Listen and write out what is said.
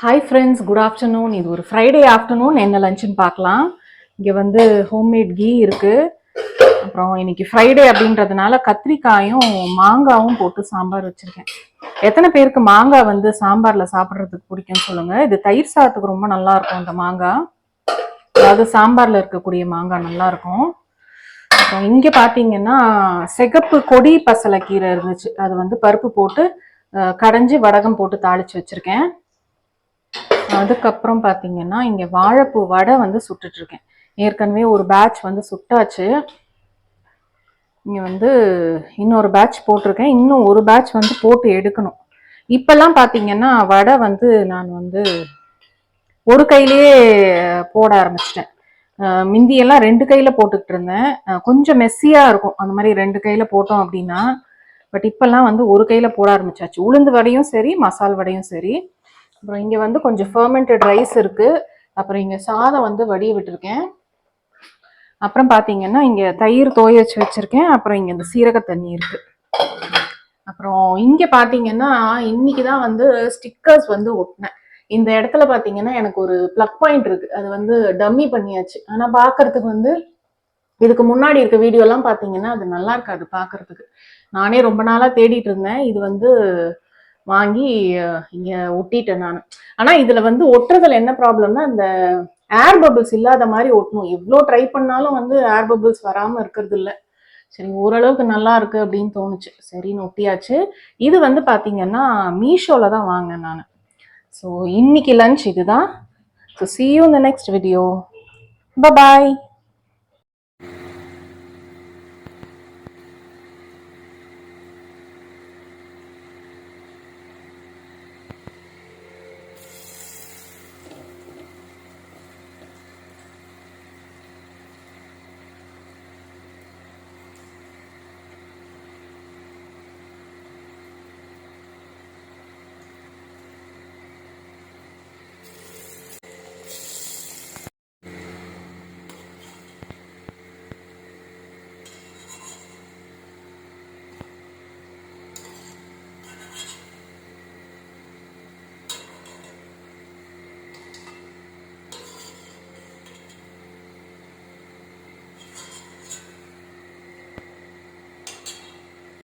Hi friends, good afternoon. இது ஒரு Friday afternoon. என்ன லஞ்சுன்னு பார்க்கலாம். இங்கே வந்து ஹோம்மேட் கீ இருக்குது. அப்புறம் இன்னைக்கு ஃப்ரைடே அப்படின்றதுனால கத்திரிக்காயும் மாங்காவும் போட்டு சாம்பார் வச்சுருக்கேன். எத்தனை பேருக்கு மாங்காய் வந்து சாம்பாரில் சாப்பிட்றதுக்கு பிடிக்கும்னு சொல்லுங்கள். இது தயிர் சாதத்துக்கு ரொம்ப நல்லாயிருக்கும். இந்த மாங்காய், அதாவது சாம்பாரில் இருக்கக்கூடிய மாங்காய் நல்லாயிருக்கும். அப்புறம் இங்கே பார்த்தீங்கன்னா சிகப்பு கொடி பசலை கீரை இருந்துச்சு. அது வந்து பருப்பு போட்டு கடைஞ்சி வடகம் போட்டு தாளித்து வச்சுருக்கேன். அதுக்கப்புறம் பார்த்தீங்கன்னா இங்கே வாழைப்பூ வடை வந்து சுட்டுட்டு இருக்கேன். ஏற்கனவே ஒரு பேட்ச் வந்து சுட்டாச்சு. இங்கே வந்து இன்னொரு பேட்ச் போட்டிருக்கேன். இன்னும் ஒரு பேட்ச் வந்து போட்டு எடுக்கணும். இப்பெல்லாம் பார்த்தீங்கன்னா வடை வந்து நான் வந்து ஒரு கையிலேயே போட ஆரம்பிச்சிட்டேன். மிந்தியெல்லாம் ரெண்டு கையில் போட்டுக்கிட்டு இருந்தேன். கொஞ்சம் மெஸ்ஸியாக இருக்கும் அந்த மாதிரி ரெண்டு கையில் போட்டோம் அப்படின்னா. பட் இப்பெல்லாம் வந்து ஒரு கையில் போட ஆரம்பிச்சாச்சு. உளுந்து வடையும் சரி, மசால் வடையும் சரி. அப்புறம் இங்கே வந்து கொஞ்சம் ஃபர்மெண்டட் ரைஸ் இருக்குது. அப்புறம் இங்கே சாதம் வந்து வடிய விட்டுருக்கேன். அப்புறம் பார்த்தீங்கன்னா இங்கே தயிர் தோய வச்சு வச்சுருக்கேன். அப்புறம் இங்கே இந்த சீரக தண்ணி இருக்குது. அப்புறம் இங்கே பார்த்தீங்கன்னா இன்னைக்கு தான் வந்து ஸ்டிக்கர்ஸ் வந்து ஒட்டினேன். இந்த இடத்துல பார்த்தீங்கன்னா எனக்கு ஒரு ப்ளக் பாயிண்ட் இருக்குது. அது வந்து டம்மி பண்ணியாச்சு. ஆனால் பார்க்கறதுக்கு வந்து இதுக்கு முன்னாடி இருக்க வீடியோலாம் பார்த்தீங்கன்னா அது நல்லா இருக்காது பார்க்கறதுக்கு. நானே ரொம்ப நாளாக தேடிட்டு இருந்தேன். இது வந்து வாங்கி இங்க ஒட்டிட்டேன் நான். ஆனா இதுல வந்து ஒட்டுறதுல என்ன ப்ராப்ளம்னா, இந்த ஏர் பபிள்ஸ் இல்லாத மாதிரி ஒட்டணும். எவ்வளோ ட்ரை பண்ணாலும் வந்து ஏர் பபிள்ஸ் வராம இருக்கிறது இல்லை. சரி, ஓரளவுக்கு நல்லா இருக்கு அப்படின்னு தோணுச்சு. சரின்னு ஒட்டியாச்சு. இது வந்து பாத்தீங்கன்னா மீஷோல தான் வாங்கினேன் நான். ஸோ இன்னைக்கு லஞ்ச் இதுதான். So see you in the next video. Bye bye.